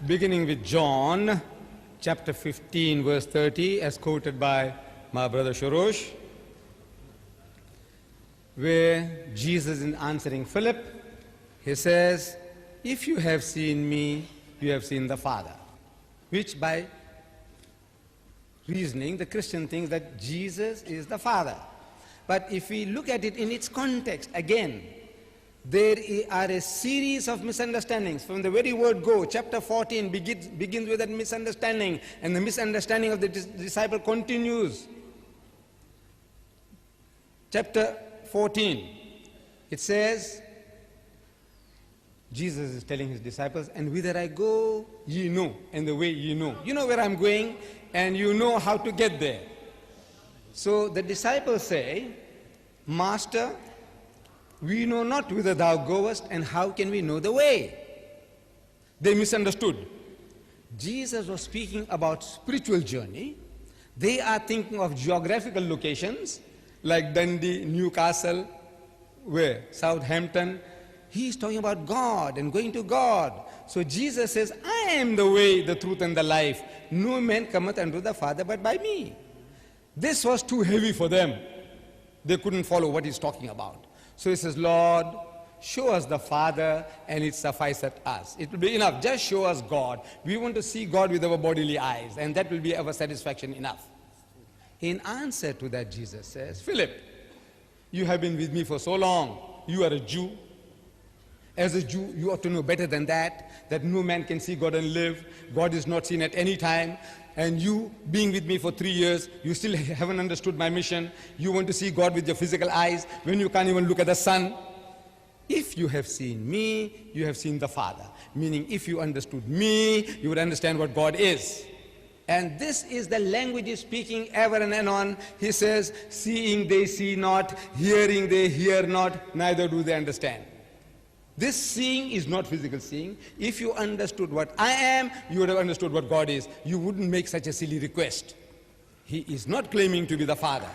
beginning with John chapter 15 verse 30 as quoted by my brother Shorosh, where Jesus is answering Philip, he says, if you have seen me, you have seen the Father. Which by reasoning, the Christian thinks that Jesus is the Father. But if we look at it in its context, again, there are a series of misunderstandings. From the very word go, chapter 14 begins with that misunderstanding, and the misunderstanding of the disciple continues. Chapter 14, it says, Jesus is telling his disciples, and whither I go, ye know, and the way ye know. You know where I'm going, and you know how to get there. So the disciples say, Master, we know not whither thou goest, and how can we know the way? They misunderstood. Jesus was speaking about spiritual journey. They are thinking of geographical locations, like Dundee, Newcastle, where? Southampton. He is talking about God and going to God. So Jesus says, I am the way, the truth, and the life. No man cometh unto the Father but by me. This was too heavy for them. They couldn't follow what he's talking about. So he says, Lord, show us the Father, and it sufficeth us. It will be enough. Just show us God. We want to see God with our bodily eyes, and that will be our satisfaction enough. In answer to that, Jesus says, Philip, you have been with me for so long. You are a Jew. As a Jew, you ought to know better than that no man can see God and live. God is not seen at any time. And you, being with me for 3 years, you still haven't understood my mission. You want to see God with your physical eyes when you can't even look at the sun. If you have seen me, you have seen the Father. Meaning, if you understood me, you would understand what God is. And this is the language he's speaking ever and anon. He says, seeing they see not, hearing they hear not, neither do they understand. This seeing is not physical seeing. If you understood what I am, you would have understood what God is. You wouldn't make such a silly request. He is not claiming to be the Father.